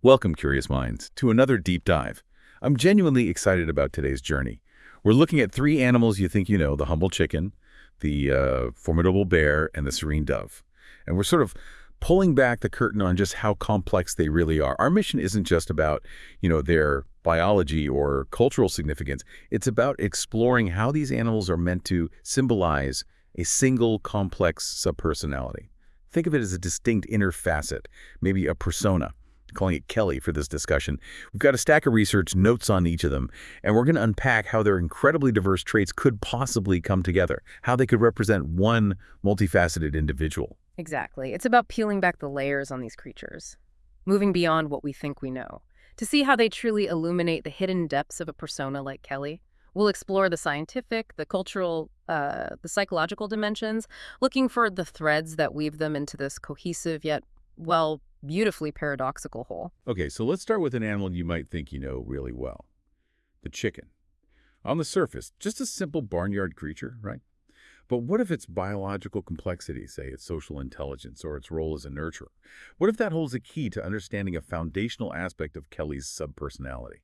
Welcome, curious minds, to another deep dive. I'm genuinely excited about today's journey. We're looking at three animals you think you know: the humble chicken, the formidable bear, and the serene dove. And we're sort of pulling back the curtain on just how complex they really are. Our mission isn't just about, their biology or cultural significance. It's about exploring how these animals are meant to symbolize a single complex subpersonality. Think of it as a distinct inner facet, maybe a persona. Calling it Kelly for this discussion. We've got a stack of research notes on each of them, and we're going to unpack how their incredibly diverse traits could possibly come together, how they could represent one multifaceted individual. Exactly. It's about peeling back the layers on these creatures, moving beyond what we think we know, to see how they truly illuminate the hidden depths of a persona like Kelly. We'll explore the scientific, the cultural, the psychological dimensions, looking for the threads that weave them into this cohesive yet, well, beautifully paradoxical whole. Okay, so let's start with an animal you might think you know really well: the chicken. On the surface, just a simple barnyard creature, right? But what if its biological complexity, say its social intelligence or its role as a nurturer? What if that holds a key to understanding a foundational aspect of Kelly's subpersonality?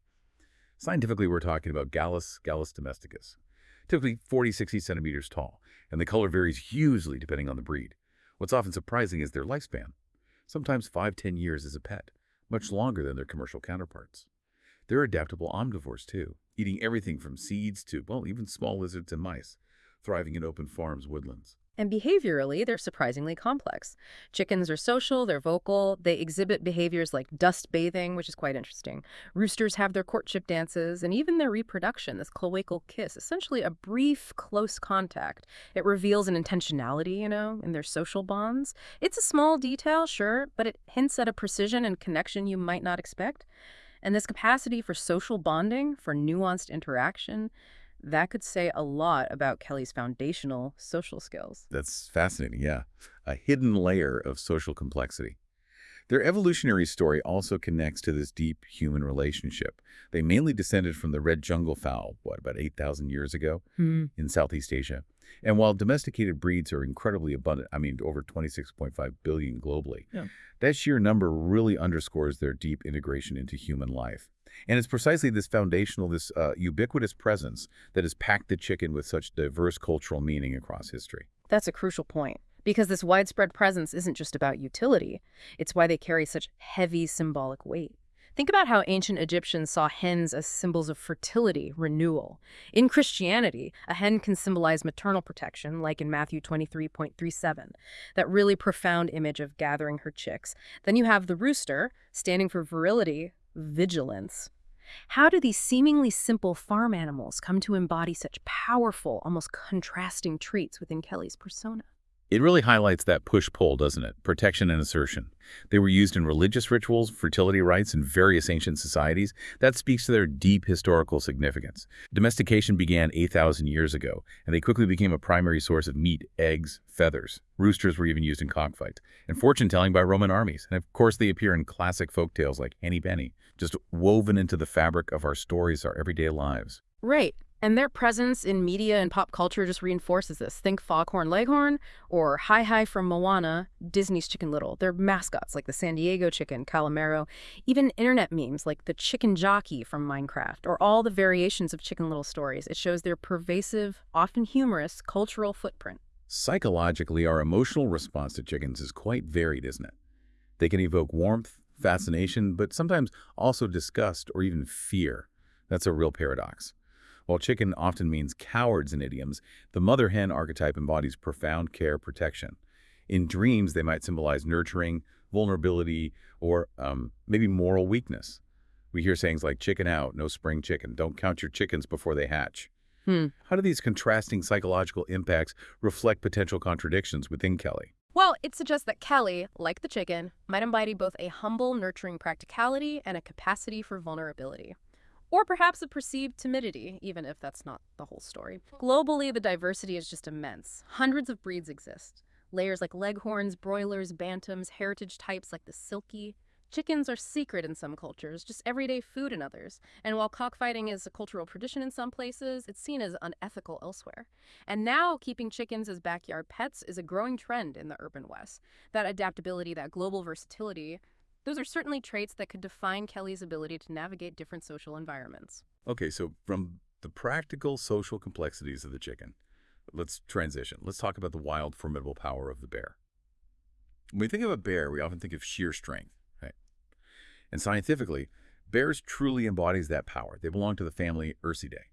Scientifically, we're talking about Gallus domesticus, typically 40-60 centimeters tall, and the color varies hugely depending on the breed. What's often surprising is their lifespan, sometimes 5–10 years as a pet, much longer than their commercial counterparts. They're adaptable omnivores too, eating everything from seeds to, well, even small lizards and mice, thriving in open farms, woodlands. And behaviorally, they're surprisingly complex. Chickens are social, they're vocal, they exhibit behaviors like dust bathing, which is quite interesting. Roosters have their courtship dances, and even their reproduction, this cloacal kiss, essentially a brief, close contact. It reveals an intentionality, in their social bonds. It's a small detail, sure, but it hints at a precision and connection you might not expect. And this capacity for social bonding, for nuanced interaction, that could say a lot about Kelly's foundational social skills. That's fascinating, yeah. A hidden layer of social complexity. Their evolutionary story also connects to this deep human relationship. They mainly descended from the red jungle fowl, about 8,000 years ago in Southeast Asia. And while domesticated breeds are incredibly abundant, over 26.5 billion globally, Yeah. that sheer number really underscores their deep integration into human life. And it's precisely this foundational, this ubiquitous presence that has packed the chicken with such diverse cultural meaning across history. That's a crucial point, because this widespread presence isn't just about utility. It's why they carry such heavy symbolic weight. Think about how ancient Egyptians saw hens as symbols of fertility, renewal. In Christianity, a hen can symbolize maternal protection, like in Matthew 23:37, that really profound image of gathering her chicks. Then you have the rooster, standing for virility, vigilance. How do these seemingly simple farm animals come to embody such powerful, almost contrasting traits within Kelly's persona? It really highlights that push-pull, doesn't it? Protection and assertion. They were used in religious rituals, fertility rites, in various ancient societies. That speaks to their deep historical significance. Domestication began 8,000 years ago, and they quickly became a primary source of meat, eggs, feathers. Roosters were even used in cockfights, and fortune-telling by Roman armies. And of course, they appear in classic folktales like Henny Penny, just woven into the fabric of our stories, our everyday lives. Right. And their presence in media and pop culture just reinforces this. Think Foghorn Leghorn or Hi Hi from Moana, Disney's Chicken Little. They're mascots like the San Diego chicken, Calamaro, even internet memes like the chicken jockey from Minecraft, or all the variations of Chicken Little stories. It shows their pervasive, often humorous, cultural footprint. Psychologically, our emotional response to chickens is quite varied, isn't it? They can evoke warmth, fascination, but sometimes also disgust or even fear. That's a real paradox. While chicken often means cowards in idioms, the mother hen archetype embodies profound care, protection. In dreams, they might symbolize nurturing, vulnerability, or maybe moral weakness. We hear sayings like chicken out, no spring chicken, don't count your chickens before they hatch. How do these contrasting psychological impacts reflect potential contradictions within Kelly? Well, it suggests that Kelly, like the chicken, might embody both a humble, nurturing practicality and a capacity for vulnerability. Or perhaps a perceived timidity, even if that's not the whole story. Globally, the diversity is just immense. Hundreds of breeds exist. Layers like leghorns, broilers, bantams, heritage types like the silky. Chickens are secret in some cultures, just everyday food in others. And while cockfighting is a cultural tradition in some places, it's seen as unethical elsewhere. And now, keeping chickens as backyard pets is a growing trend in the urban West. That adaptability, that global versatility, Those are certainly traits that could define Kelly's ability to navigate different social environments. Okay, so from the practical social complexities of the chicken, let's transition. Let's talk about the wild, formidable power of the bear. When we think of a bear, we often think of sheer strength, right? And scientifically, bears truly embodies that power. They belong to the family Ursidae,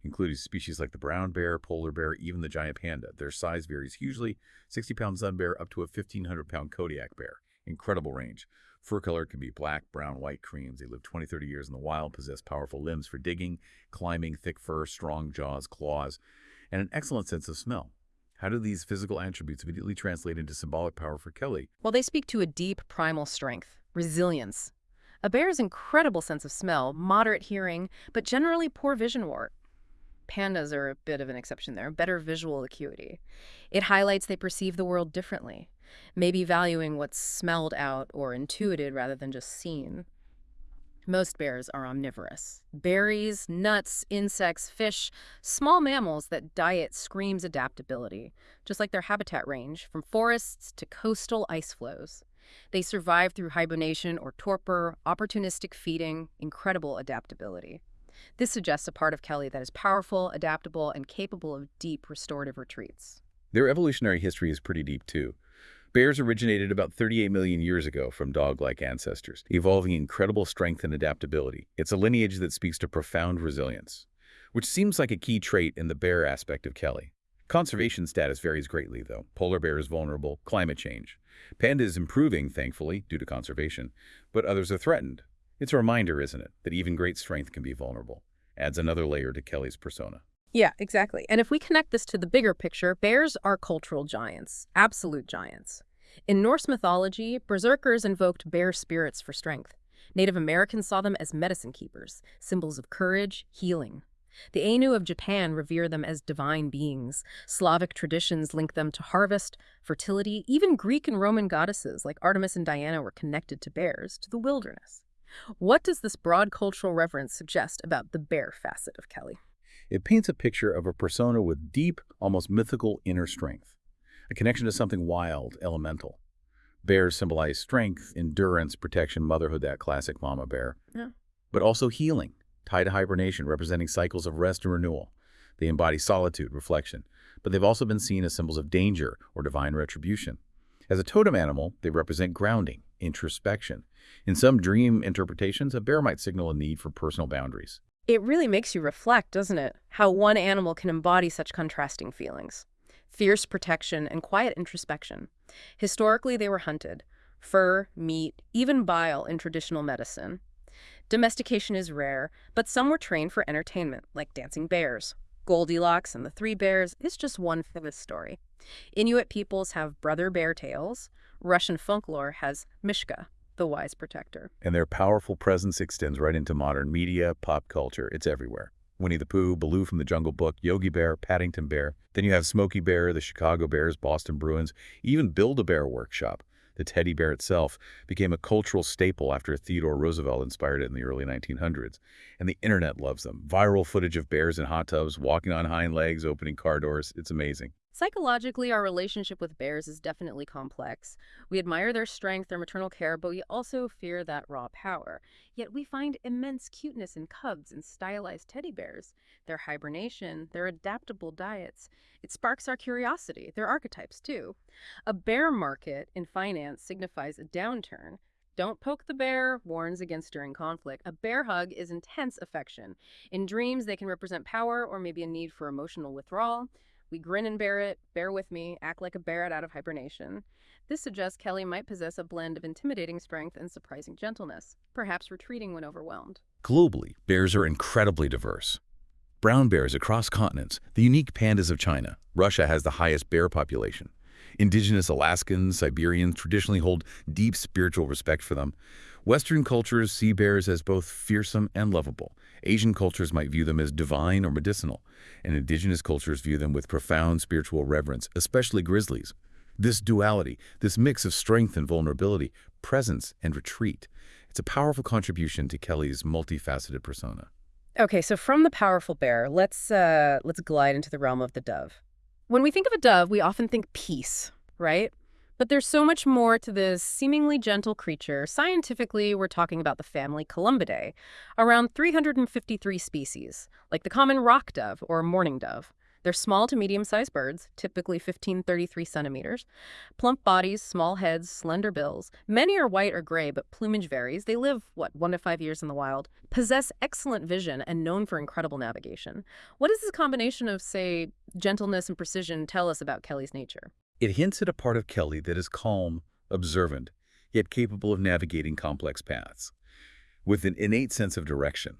including species like the brown bear, polar bear, even the giant panda. Their size varies hugely, 60-pound sun bear up to a 1,500-pound Kodiak bear. Incredible range. Fur color can be black, brown, white, creams. They live 20, 30 years in the wild, possess powerful limbs for digging, climbing, thick fur, strong jaws, claws, and an excellent sense of smell. How do these physical attributes immediately translate into symbolic power for Kelly? Well, they speak to a deep primal strength, resilience. A bear's incredible sense of smell, moderate hearing, but generally poor vision wart. Pandas are a bit of an exception there, better visual acuity. It highlights they perceive the world differently, maybe valuing what's smelled out or intuited rather than just seen. Most bears are omnivorous. Berries, nuts, insects, fish, small mammals that diet screams adaptability, just like their habitat range, from forests to coastal ice flows. They survive through hibernation or torpor, opportunistic feeding, incredible adaptability. This suggests a part of Kelly that is powerful, adaptable, and capable of deep restorative retreats. Their evolutionary history is pretty deep, too. Bears originated about 38 million years ago from dog-like ancestors, evolving incredible strength and adaptability. It's a lineage that speaks to profound resilience, which seems like a key trait in the bear aspect of Kelly. Conservation status varies greatly, though. Polar bear is vulnerable, climate change. Panda is improving, thankfully, due to conservation, but others are threatened. It's a reminder, isn't it, that even great strength can be vulnerable. Adds another layer to Kelly's persona. Yeah, exactly. And if we connect this to the bigger picture, bears are cultural giants, absolute giants. In Norse mythology, berserkers invoked bear spirits for strength. Native Americans saw them as medicine keepers, symbols of courage, healing. The Ainu of Japan revere them as divine beings. Slavic traditions link them to harvest, fertility. Even Greek and Roman goddesses like Artemis and Diana were connected to bears, to the wilderness. What does this broad cultural reverence suggest about the bear facet of Kelly? It paints a picture of a persona with deep, almost mythical inner strength, a connection to something wild, elemental. Bears symbolize strength, endurance, protection, motherhood, that classic mama bear. Yeah. But also healing, tied to hibernation, representing cycles of rest and renewal. They embody solitude, reflection, but they've also been seen as symbols of danger or divine retribution. As a totem animal, they represent grounding, introspection. In some dream interpretations, a bear might signal a need for personal boundaries. It really makes you reflect, doesn't it? How one animal can embody such contrasting feelings. Fierce protection and quiet introspection. Historically, they were hunted. Fur, meat, even bile in traditional medicine. Domestication is rare, but some were trained for entertainment, like dancing bears. Goldilocks and the Three Bears is just one for this story. Inuit peoples have brother bear tales. Russian folklore has Mishka, the wise protector. And their powerful presence extends right into modern media, pop culture. It's everywhere. Winnie the Pooh, Baloo from the Jungle Book, Yogi Bear, Paddington Bear. Then you have Smokey Bear, the Chicago Bears, Boston Bruins, even Build-A-Bear Workshop. The teddy bear itself became a cultural staple after Theodore Roosevelt inspired it in the early 1900s. And the internet loves them. Viral footage of bears in hot tubs, walking on hind legs, opening car doors. It's amazing. Psychologically, our relationship with bears is definitely complex. We admire their strength, their maternal care, but we also fear that raw power. Yet we find immense cuteness in cubs and stylized teddy bears. Their hibernation, their adaptable diets. It sparks our curiosity. Their archetypes, too. A bear market in finance signifies a downturn. Don't poke the bear warns against stirring conflict. A bear hug is intense affection. In dreams, they can represent power or maybe a need for emotional withdrawal. We grin and bear it, bear with me, act like a bear out of hibernation. This suggests Kelly might possess a blend of intimidating strength and surprising gentleness, perhaps retreating when overwhelmed. Globally, bears are incredibly diverse. Brown bears across continents, the unique pandas of China. Russia has the highest bear population. Indigenous Alaskans, Siberians traditionally hold deep spiritual respect for them. Western cultures see bears as both fearsome and lovable. Asian cultures might view them as divine or medicinal, and indigenous cultures view them with profound spiritual reverence, especially grizzlies. This duality, this mix of strength and vulnerability, presence and retreat, it's a powerful contribution to Kelly's multifaceted persona. Okay, so from the powerful bear, let's glide into the realm of the dove. When we think of a dove, we often think peace, right? But there's so much more to this seemingly gentle creature. Scientifically, we're talking about the family Columbidae, around 353 species, like the common rock dove or mourning dove. They're small to medium-sized birds, typically 15-33 centimeters. Plump bodies, small heads, slender bills. Many are white or gray, but plumage varies. They live, 1 to 5 years in the wild. Possess excellent vision and known for incredible navigation. What does this combination of, say, gentleness and precision tell us about Kelly's nature? It hints at a part of Kelly that is calm, observant, yet capable of navigating complex paths, with an innate sense of direction.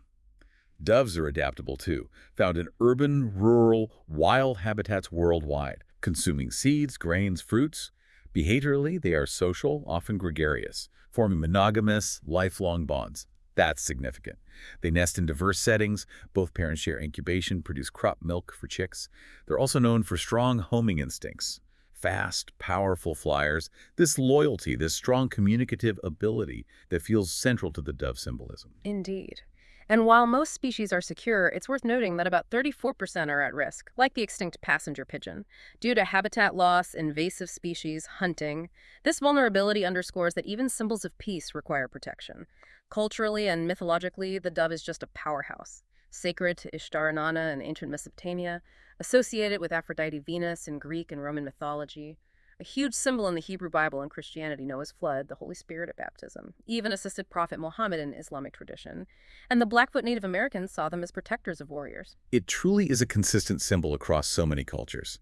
Doves are adaptable too, found in urban, rural, wild habitats worldwide, consuming seeds, grains, fruits. Behaviorally, they are social, often gregarious, forming monogamous, lifelong bonds. That's significant. They nest in diverse settings. Both parents share incubation, produce crop milk for chicks. They're also known for strong homing instincts. Fast, powerful flyers, this loyalty, this strong communicative ability that feels central to the dove symbolism. Indeed. And while most species are secure, it's worth noting that about 34% are at risk, like the extinct passenger pigeon, due to habitat loss, invasive species, hunting. This vulnerability underscores that even symbols of peace require protection. Culturally and mythologically, the dove is just a powerhouse. Sacred to Ishtar Inanna in ancient Mesopotamia, associated with Aphrodite Venus in Greek and Roman mythology. A huge symbol in the Hebrew Bible and Christianity, Noah's flood, the Holy Spirit at baptism, even assisted Prophet Muhammad in Islamic tradition. And the Blackfoot Native Americans saw them as protectors of warriors. It truly is a consistent symbol across so many cultures.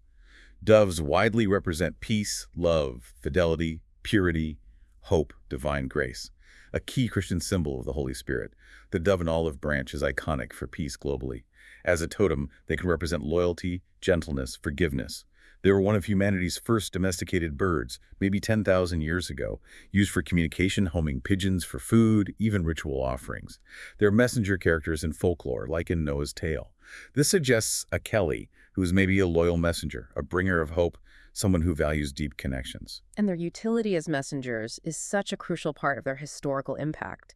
Doves widely represent peace, love, fidelity, purity, hope, divine grace, a key Christian symbol of the Holy Spirit. The dove and olive branch is iconic for peace globally. As a totem, they can represent loyalty, gentleness, forgiveness. They were one of humanity's first domesticated birds, maybe 10,000 years ago, used for communication, homing pigeons for food, even ritual offerings. They're messenger characters in folklore, like in Noah's tale. This suggests a Kelly, who is maybe a loyal messenger, a bringer of hope, someone who values deep connections. And their utility as messengers is such a crucial part of their historical impact,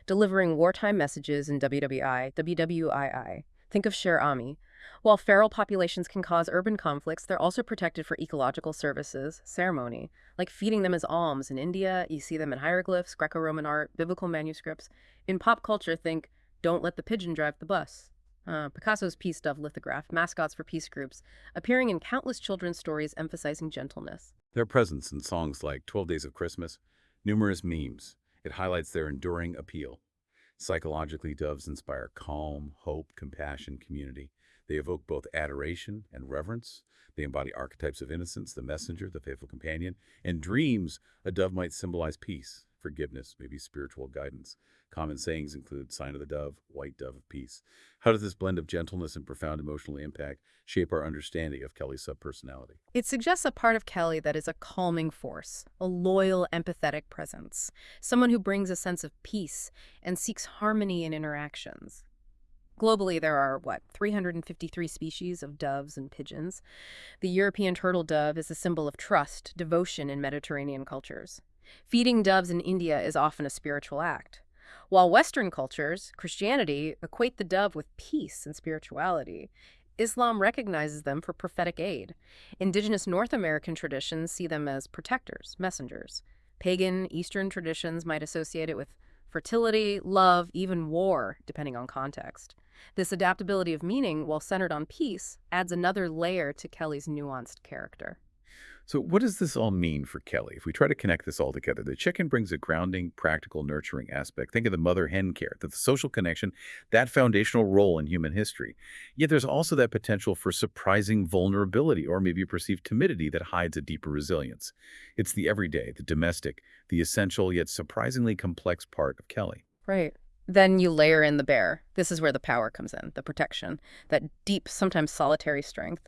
delivering wartime messages in WWII. Think of Sher Ami. While feral populations can cause urban conflicts, they're also protected for ecological services, ceremony, like feeding them as alms. In India, you see them in hieroglyphs, Greco-Roman art, biblical manuscripts. In pop culture, think, "Don't let the pigeon drive the bus." Picasso's peace dove lithograph, mascots for peace groups, appearing in countless children's stories emphasizing gentleness. Their presence in songs like 12 Days of Christmas, numerous memes, it highlights their enduring appeal. Psychologically, doves inspire calm, hope, compassion, community. They evoke both adoration and reverence. They embody archetypes of innocence, the messenger, the faithful companion. In dreams, a dove might symbolize peace, forgiveness, maybe spiritual guidance. Common sayings include sign of the dove, white dove of peace. How does this blend of gentleness and profound emotional impact shape our understanding of Kelly's subpersonality? It suggests a part of Kelly that is a calming force, a loyal, empathetic presence, someone who brings a sense of peace and seeks harmony in interactions. Globally, there are, 353 species of doves and pigeons. The European turtle dove is a symbol of trust, devotion in Mediterranean cultures. Feeding doves in India is often a spiritual act. While Western cultures, Christianity, equate the dove with peace and spirituality, Islam recognizes them for prophetic aid. Indigenous North American traditions see them as protectors, messengers. Pagan Eastern traditions might associate it with fertility, love, even war, depending on context. This adaptability of meaning, while centered on peace, adds another layer to Kelly's nuanced character. So what does this all mean for Kelly? If we try to connect this all together, the chicken brings a grounding, practical, nurturing aspect. Think of the mother-hen care, that the social connection, that foundational role in human history. Yet there's also that potential for surprising vulnerability or maybe perceived timidity that hides a deeper resilience. It's the everyday, the domestic, the essential yet surprisingly complex part of Kelly. Right. Then you layer in the bear. This is where the power comes in, the protection, that deep, sometimes solitary strength.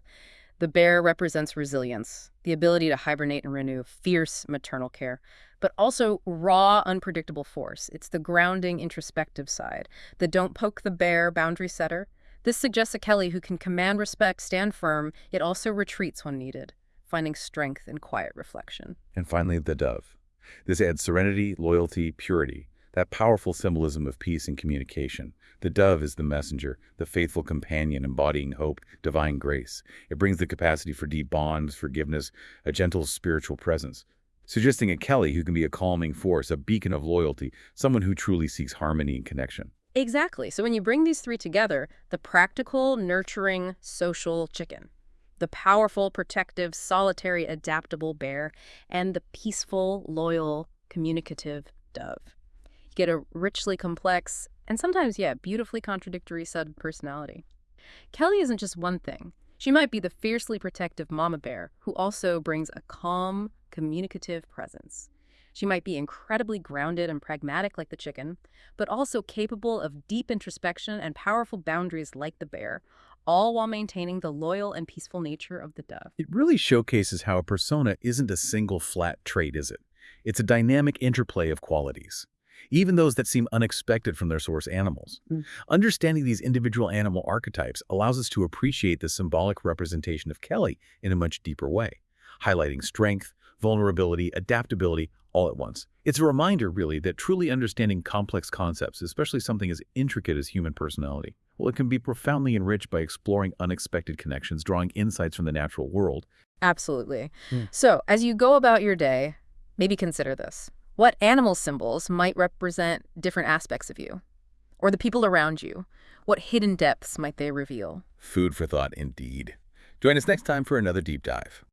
The bear represents resilience, the ability to hibernate and renew, fierce maternal care, but also raw, unpredictable force. It's the grounding, introspective side, the don't poke the bear boundary setter. This suggests a Kelly who can command respect, stand firm, yet also retreats when needed, finding strength in quiet reflection. And finally, the dove. This adds serenity, loyalty, purity, that powerful symbolism of peace and communication. The dove is the messenger, the faithful companion embodying hope, divine grace. It brings the capacity for deep bonds, forgiveness, a gentle spiritual presence. suggesting a Kelly who can be a calming force, a beacon of loyalty, someone who truly seeks harmony and connection. Exactly. So when you bring these three together, the practical, nurturing, social chicken, the powerful, protective, solitary, adaptable bear, and the peaceful, loyal, communicative dove, you get a richly complex and sometimes, yeah, beautifully contradictory set of personality. Kelly isn't just one thing. She might be the fiercely protective mama bear who also brings a calm, communicative presence. She might be incredibly grounded and pragmatic like the chicken, but also capable of deep introspection and powerful boundaries like the bear, all while maintaining the loyal and peaceful nature of the dove. It really showcases how a persona isn't a single flat trait, is it? It's a dynamic interplay of qualities, even those that seem unexpected from their source animals. Understanding these individual animal archetypes allows us to appreciate the symbolic representation of Kelly in a much deeper way, highlighting strength, vulnerability, adaptability, all at once. It's a reminder, really, that truly understanding complex concepts, especially something as intricate as human personality, well, it can be profoundly enriched by exploring unexpected connections, drawing insights from the natural world. Absolutely. So, as you go about your day, maybe consider this. What animal symbols might represent different aspects of you or the people around you? What hidden depths might they reveal? Food for thought, indeed. Join us next time for another deep dive.